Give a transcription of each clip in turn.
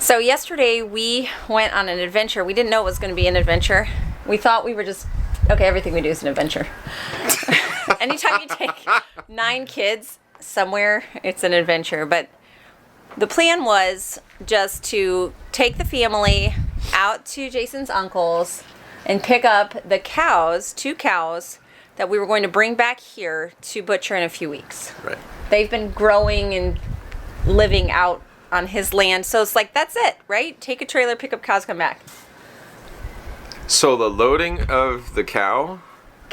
So yesterday we went on an adventure. We didn't know it was going to be an adventure. We thought we were just, okay, everything we do is an adventure. Anytime you take 9 kids somewhere, it's an adventure. But the plan was just to take the family out to Jason's uncle's and pick up the cows, 2 cows, that we were going to bring back here to butcher in a few weeks. Right. They've been growing and living out on his land, so it's like, that's it, right? Take a trailer, pick up cows, come back. So the loading of the cow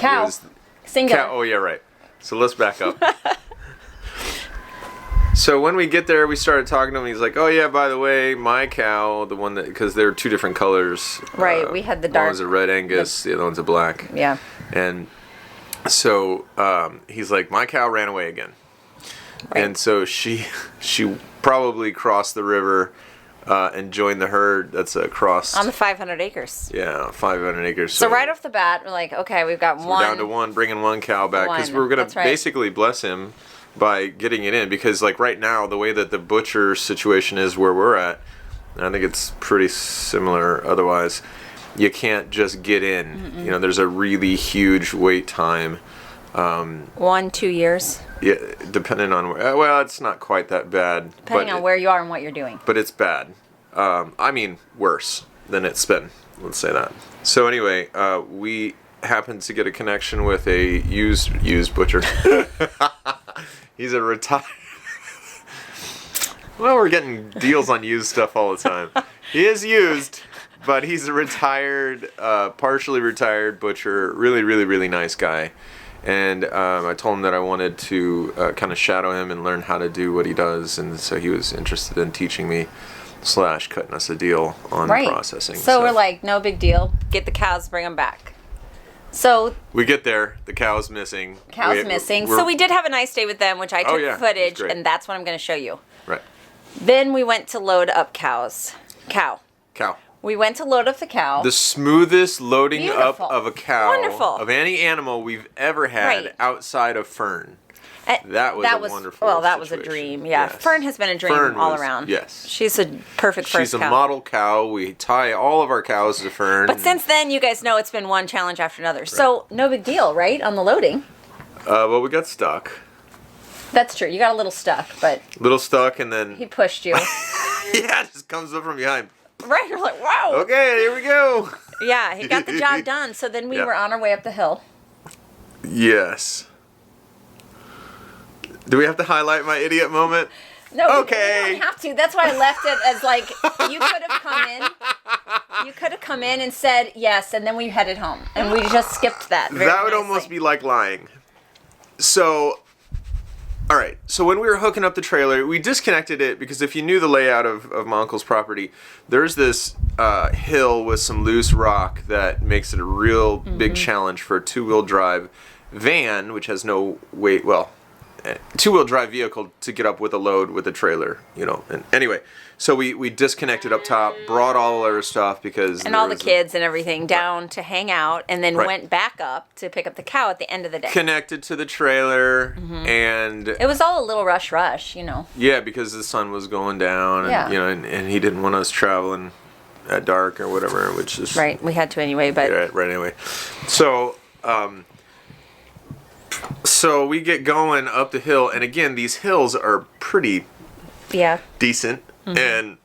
was... Singular. Oh, yeah, right. So let's back up. So when we get there, we started talking to him. He's like, oh, yeah, by the way, my cow, the one that... Because they're 2 different colors. Right, we had the dark... One was a red Angus, the other one's a black. Yeah. And so he's like, my cow ran away again. Right. And so she probably crossed the river and joined the herd that's across... On the 500 acres. Yeah, 500 acres. So right off the bat, we're like, okay, we've got one... We're down to 1, bringing 1 cow back. Because we're going to basically bless him by getting it in. Because like right now, the way that the butcher situation is where we're at, and I think it's pretty similar otherwise, you can't just get in. Mm-mm. You know, there's a really huge wait time. 1-2 years. Yeah, depending on well, it's not quite that bad. Depending on where you are and what you're doing. But it's bad. I mean, worse than it's been. Let's say that. So anyway, we happened to get a connection with a used butcher. He's a retired. Well, we're getting deals on used stuff all the time. He is used, but he's a retired, partially retired butcher. Really, really, really nice guy. And I told him that I wanted to kind of shadow him and learn how to do what he does. And so he was interested in teaching me / cutting us a deal on processing. So we're like, no big deal. Get the cows, bring them back. So we get there. The cow's missing. So we did have a nice day with them, which I took footage. And that's what I'm going to show you. Right. Then we went to load up Cow. We went to load up the cow. The smoothest loading up of a cow Wonderful. Of any animal we've ever had outside of Fern. That was wonderful. Well, that situation. was a dream. Yeah, yes. Fern has been a dream all around. Yes, she's a perfect first cow. She's a model cow. We tie all of our cows to Fern. But since then, you guys know it's been one challenge after another. Right. So no big deal, right? On the loading. Well, we got stuck. That's true. You got a little stuck, but and then he pushed you. Yeah, it just comes up from behind. Right, you're like, wow. Okay, here we go. Yeah, he got the job done. So then we were on our way up the hill. Yes. Do we have to highlight my idiot moment? No, okay. We don't have to. That's why I left it as like, you could have come in. You could have come in and said yes, and then we headed home. And we just skipped that. That would almost be like lying. So... All right, so when we were hooking up the trailer, we disconnected it because if you knew the layout of my uncle's property, there's this hill with some loose rock that makes it a real big challenge for a 2-wheel drive van, which has no weight, well, 2-wheel drive vehicle to get up with a load with a trailer, you know. And anyway, so we disconnected up top, brought all our stuff because... And all the kids and everything down to hang out, and then went back up to pick up the cow at the end of the day. Connected to the trailer, and... It was all a little rush, you know. Yeah, because the sun was going down, and, you know, and he didn't want us traveling at dark or whatever, which is... Right, we had to anyway, but... Right, anyway. So... So we get going up the hill, and again, these hills are pretty decent, and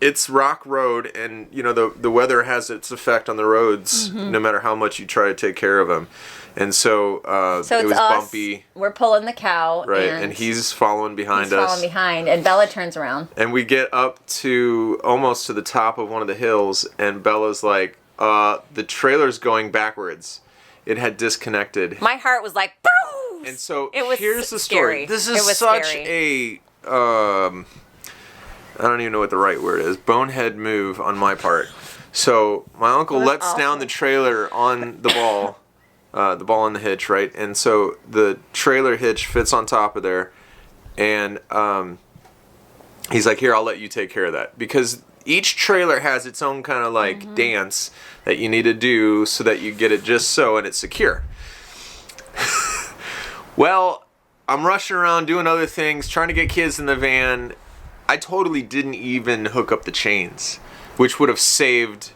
it's rock road, and you know the weather has its effect on the roads, no matter how much you try to take care of them, and so it was bumpy. We're pulling the cow, and he's following behind us. And Bella turns around, and we get up to almost to the top of one of the hills, and Bella's like, "The trailer's going backwards." It had disconnected. My heart was like, boom! And so it was here's the scary. story. This is such a, I don't even know what the right word is, bonehead move on my part. So my uncle lets down the trailer on the ball on the hitch, right? And so the trailer hitch fits on top of there. And he's like, here, I'll let you take care of that. Because each trailer has its own kind of like dance that you need to do so that you get it just so and it's secure. Well, I'm rushing around doing other things, trying to get kids in the van. I totally didn't even hook up the chains, which would have saved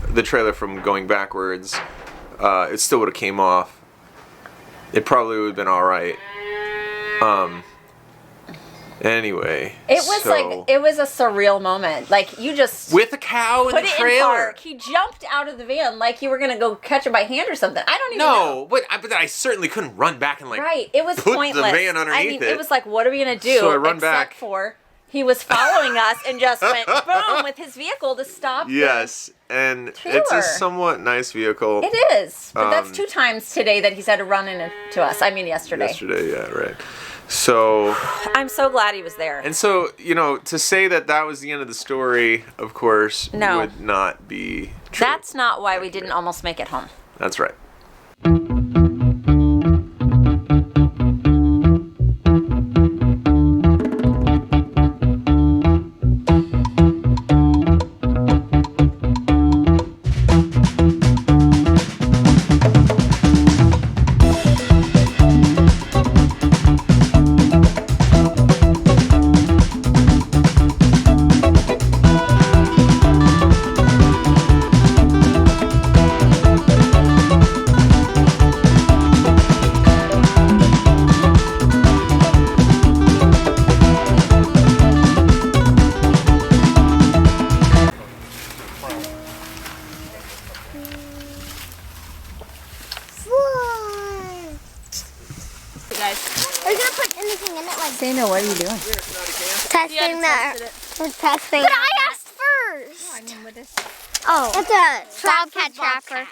the trailer from going backwards. It still would have came off. It probably would have been all right. Anyway, it was a surreal moment. Like, you just with a cow in the trailer. In park. He jumped out of the van like you were gonna go catch him by hand or something. I don't even know. But I certainly couldn't run back and right. It was put pointless. the van underneath it. It was like, what are we gonna do? So I run back. For he was following us and just went boom with his vehicle to stop. Yes, and it's a somewhat nice vehicle. It is, but that's 2 times today that he's had to run into us. I mean, yesterday. Yesterday, yeah, right. So I'm so glad he was there. And so, to say that was the end of the story, of course, would not be true. That's not why we didn't almost make it home. That's right. What are you doing? Testing that. We're testing. But I asked first. I mean, what is Oh, it's a bobcat trapper.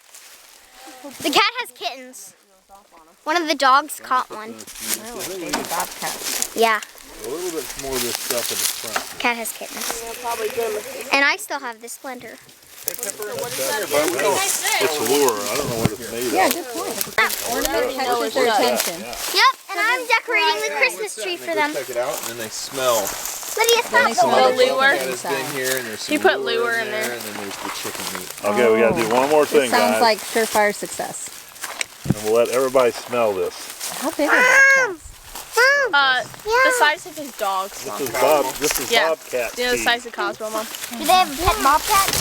The cat has kittens. One of the dogs caught one. Really? Baby bobcat. Yeah. A little bit more of this stuff in the front. Cat has kittens. And I still have this blender. It's lure. I don't know what it's made of. Yeah, good point. Ornament catches their attention. Yep, and I'm decorating the Christmas tree for them. Check it out, and then they smell. Lydia, stop the lure. You put lure in there. And then there's the chicken meat. Okay, we got to do one more thing, Sounds guys. like surefire success. And we'll let everybody smell this. How big are bobcats? The size of his dogs. This is Bobcat. Yeah, the size of Cosmo, Mom. Do they have a pet bobcat?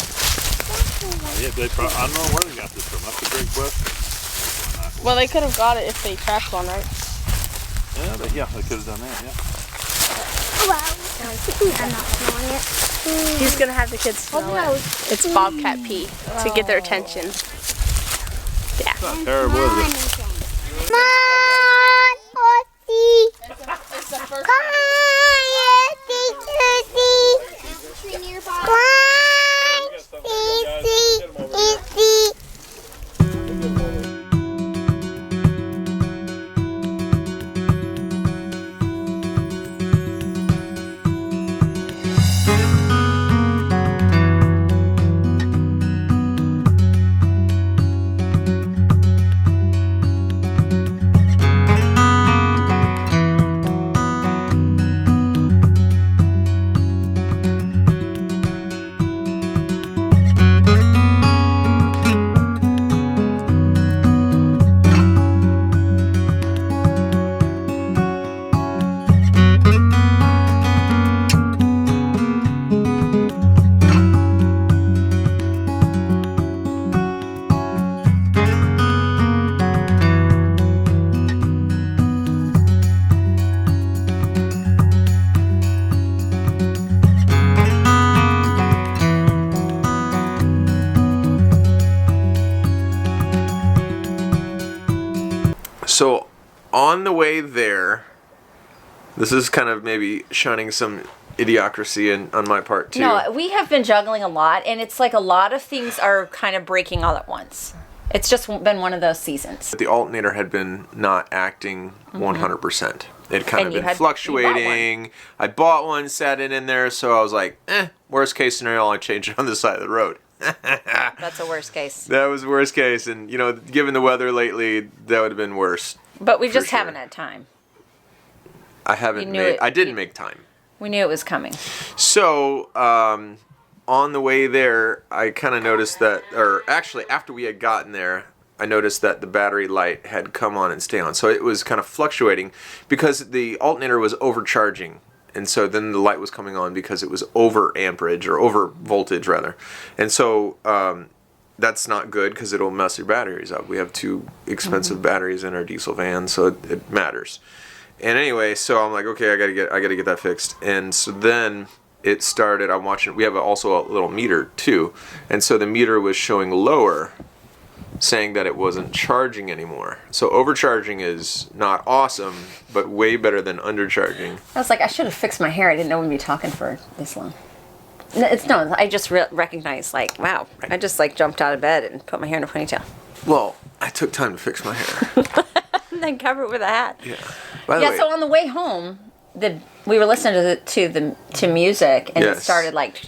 Yeah, I don't know where they got this from. That's a great question. Well, they could have got it if they trapped one, right? Yeah, they could have done that, yeah. Well, I'm not smelling it. He's going to have the kids smell it. It's bobcat pee to get their attention. Yeah. It's not terrible, is it? Come on, Elsie. Come on, Elsie. Come on, Elsie. So, on the way there, this is kind of maybe shining some idiocracy on my part too. No, we have been juggling a lot, and it's like a lot of things are kind of breaking all at once. It's just been one of those seasons. The alternator had been not acting 100%. It kind And of been fluctuating. I bought one, sat it in there, so I was like, worst case scenario, I change it on the side of the road. That's a worst case. That was worst case, and given the weather lately, that would have been worse. But we just sure. haven't had time. I didn't make time. We knew it was coming. So, on the way there, I kind of noticed that, or actually after we had gotten there, I noticed that the battery light had come on and stayed on. So it was kind of fluctuating because the alternator was overcharging. and so then the light was coming on because it was over amperage or over voltage rather, and so that's not good because it'll mess your batteries up. We have 2 expensive batteries in our diesel van, so it matters. And anyway, so I'm like, okay, I gotta get that fixed. And so then it started. I'm watching. We have also a little meter too, and so the meter was showing lower, saying that it wasn't charging anymore. So overcharging is not awesome, but way better than undercharging. I was like, I should have fixed my hair. I didn't know we'd be talking for this long. I just recognized, like, wow. Right. I just, like, jumped out of bed and put my hair in a ponytail. Well, I took time to fix my hair. And then cover it with a hat. Yeah. By the way, So on the way home, we were listening to music, and Yes. it started, like,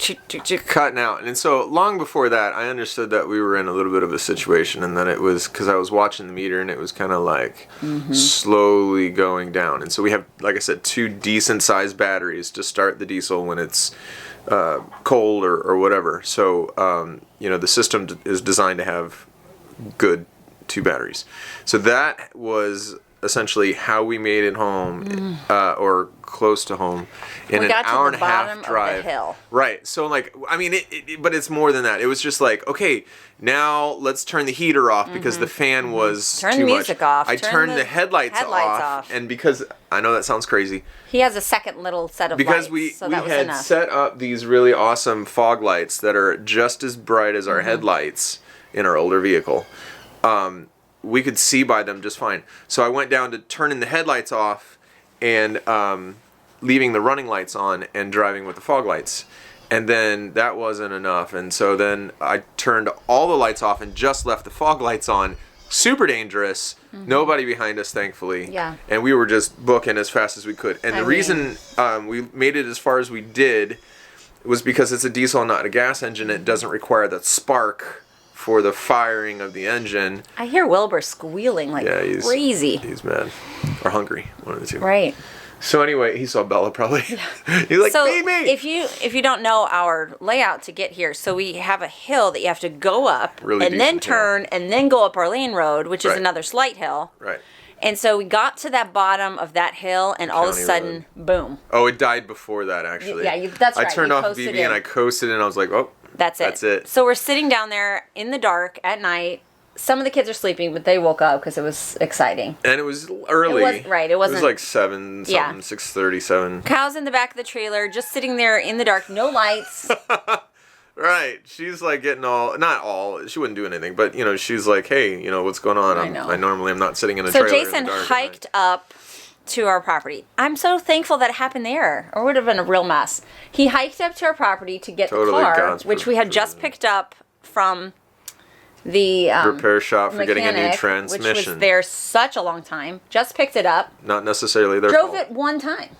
cutting out. And so long before that, I understood that we were in a little bit of a situation, and that it was because I was watching the meter, and it was kind of like slowly going down. And so we have, like I said, 2 decent-sized batteries to start the diesel when it's cold or whatever. So, the system is designed to have good 2 batteries. So that was essentially how we made it home, or close to home, in We an got to hour the and a half bottom of the drive. hill. Right. So like, I mean, but it's more than that. It was just like, okay, now let's turn the heater off because the fan was Turn too the much. music off. I Turn turned the the headlights off, and because I know that sounds crazy, He has a second little set of because lights, we so that was had enough. set up these really awesome fog lights that are just as bright as our headlights in our older vehicle. We could see by them just fine. So I went down to turning the headlights off and leaving the running lights on and driving with the fog lights. And then that wasn't enough. And so then I turned all the lights off and just left the fog lights on. Super dangerous. Nobody behind us, thankfully. Yeah. And we were just booking as fast as we could. And I the reason we made it as far as we did was because it's a diesel and not a gas engine. It doesn't require that spark for the firing of the engine. I hear Wilbur squealing like crazy. He's mad. Or hungry. One of the 2. Right. So anyway, he saw Bella probably. He's like, So feed me! if you don't know our layout to get here, so we have a hill that you have to go up Really and then decent hill. turn and then go up our lane road, which is Right. another slight hill. Right. And so we got to that bottom of that hill, and all of a County sudden, boom. Oh, it died before that, actually. Yeah, that's right. I turned You off coasted BB and in. I coasted and I was like, oh, That's it. So we're sitting down there in the dark at night. Some of the kids are sleeping, but they woke up because it was exciting. And it was early. It wasn't. It was like 7 something, Yeah. 6:37. Kyle's in the back of the trailer, just sitting there in the dark, no lights. Right. She's like getting not all, she wouldn't do anything, but she's like, hey, what's going on? I know. I normally am not sitting in a So trailer in Jason the dark at hiked night. up to our property. I'm so thankful that it happened there, or it would have been a real mess. He hiked up to our property to get Totally the car, God's which we had just picked up from the repair shop for getting a new mechanic, transmission. which was there such a long time. Just picked it up. Not necessarily their Drove fault. it one time.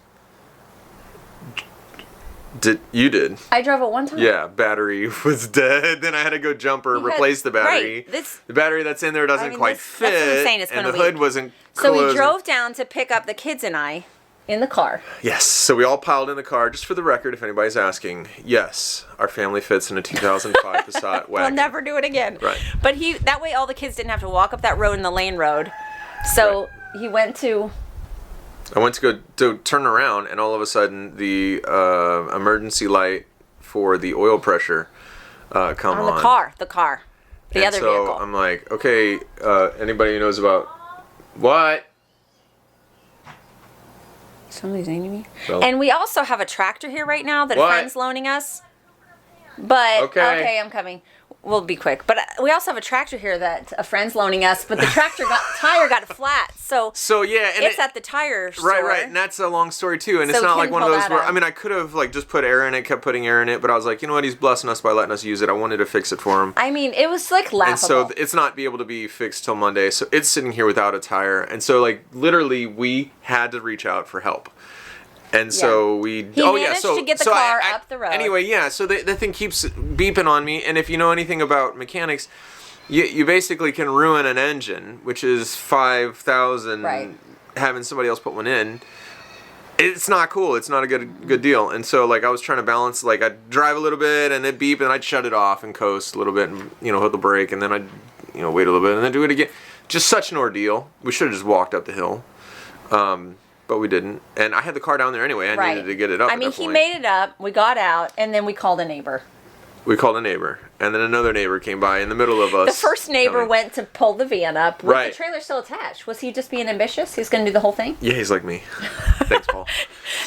You did? I drove it one time. Yeah, battery was dead. Then I had to go jumper, replace the battery. Right. The battery that's in there doesn't quite fit. That's what I'm saying. It's been and a the hood week. wasn't So we closing. drove down to pick up the kids and I in the car. Yes, so we all piled in the car. Just for the record, if anybody's asking, yes, our family fits in a 2005 Passat wagon. We'll never do it again. Right. But that way all the kids didn't have to walk up that road in the lane road. So he went to... I went to go to turn around, and all of a sudden, the emergency light for the oil pressure come on. The car. The and other so vehicle. I'm like, okay, anybody who knows about what? Somebody's naming me. Well- And we also have a tractor here right now that What? a friend's loaning us. But, Okay. I'm coming. We'll be quick. But we also have a tractor here that a friend's loaning us, but the tire got flat. So yeah, and it's at the tire store. Right, and that's a long story too, and So it's not like couldn't one of pull those that where out. I mean I could have like just put air in it, kept putting air in it, but I was like, you know what, he's blessing us by letting us use it. I wanted to fix it for him. I mean, it was like laughable. And so it's not be able to be fixed till Monday, so it's sitting here without a tire, and so like literally we had to reach out for help. And so we managed to get the car up the road. Anyway, yeah, so the thing keeps beeping on me, and if you know anything about mechanics, you basically can ruin an engine, which is $5,000 Right. having somebody else put one in. It's not cool. It's not a good deal. And so like I was trying to balance, like I'd drive a little bit and then beep and I'd shut it off and coast a little bit and hit the brake, and then I'd wait a little bit and then do it again. Just such an ordeal. We should have just walked up the hill. but we didn't. And I had the car down there anyway. I needed to get it up. I mean, he made it up. We got out, and then we called a neighbor. We called a neighbor, and then another neighbor came by in the middle of us. The first neighbor went to pull the van up with Right. the trailer still attached. Was he just being ambitious? He's going to do the whole thing? Yeah, he's like me. Thanks, Paul.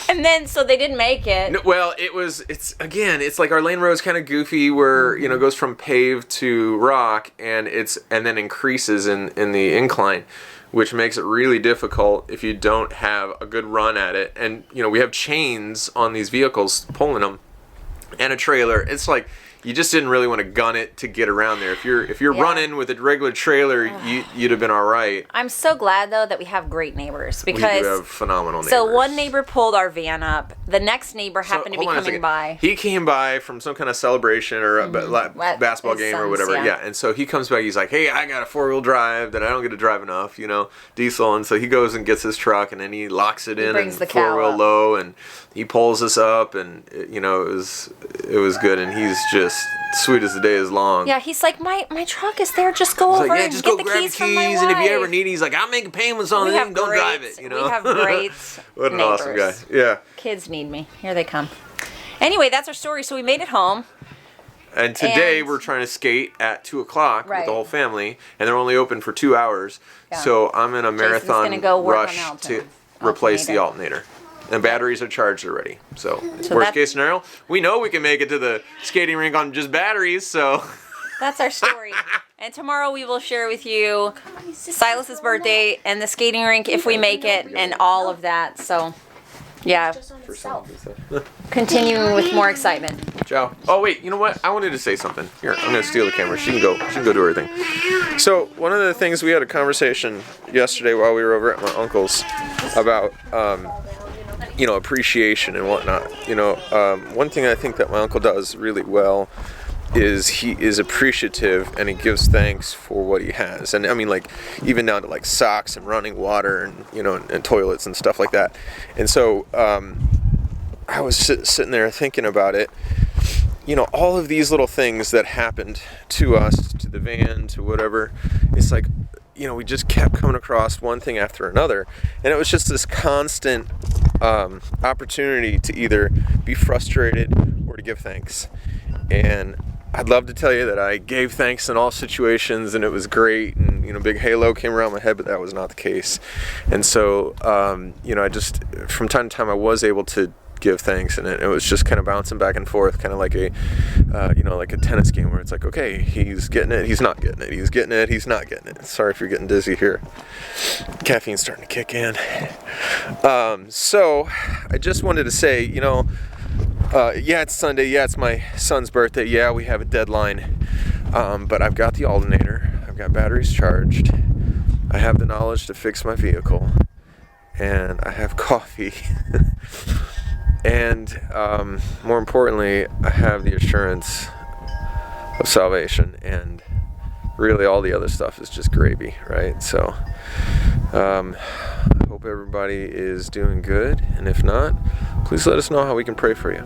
And then, so they didn't make it. No, well, it's like our lane road's kind of goofy where, you know, it goes from paved to rock and then increases in the incline, which makes it really difficult if you don't have a good run at it. And, you know, we have chains on these vehicles pulling them and a trailer. It's like, you just didn't really want to gun it to get around there. If you're running with a regular trailer, you'd have been all right. I'm so glad though that we have great neighbors because we do have phenomenal neighbors. So one neighbor pulled our van up. The next neighbor happened to be coming by. He came by from some kind of celebration or a basketball game or whatever. Yeah, and so he comes back. He's like, "Hey, I got a 4-wheel drive that I don't get to drive enough, you know, diesel." And so he goes and gets his truck and then he locks it in and 4-wheel low and he pulls us up and you know it was good and he's just sweet as the day is long. Yeah, he's like, my truck is there. Just go over and just get go the grab keys the from my wife. And if you ever need it, he's like, I'm making payments on it. Don't drive it. You know, we have great what an neighbors. awesome guy. Yeah. Kids need me. Here they come. Anyway, that's our story. So we made it home. And today we're trying to skate at 2:00 with the whole family, and they're only open for 2 hours. Yeah. So I'm in a marathon rush to replace the alternator. And batteries are charged already. So worst case scenario, we know we can make it to the skating rink on just batteries. So that's our story. And tomorrow we will share with you Silas's birthday and the skating rink if we make it and all of that. So yeah, continuing with more excitement. Ciao. Oh wait, you know what? I wanted to say something. Here, I'm gonna steal the camera. She can go do her thing. So one of the things we had a conversation yesterday while we were over at my uncle's about. You know, appreciation and whatnot. You know, one thing I think that my uncle does really well is he is appreciative and he gives thanks for what he has. And I mean, like, even down to like socks and running water and, you know, and toilets and stuff like that. And so I was sitting there thinking about it. You know, all of these little things that happened to us, to the van, to whatever, it's like, you know, we just kept coming across one thing after another. And it was just this constant opportunity to either be frustrated or to give thanks. And I'd love to tell you that I gave thanks in all situations and it was great and, you know, big halo came around my head, but that was not the case. And so, you know, I just, from time to time, I was able to give thanks, and it was just kind of bouncing back and forth, kind of like a you know, like a tennis game where it's like, okay, he's getting it, he's not getting it, he's getting it, he's not getting it. Sorry if you're getting dizzy here. Caffeine's starting to kick in. So I just wanted to say, you know, yeah, it's Sunday, yeah, it's my son's birthday, yeah, we have a deadline, but I've got the alternator, I've got batteries charged, I have the knowledge to fix my vehicle, and I have coffee. And more importantly, I have the assurance of salvation, and really all the other stuff is just gravy, right? So I hope everybody is doing good, and if not, please let us know how we can pray for you.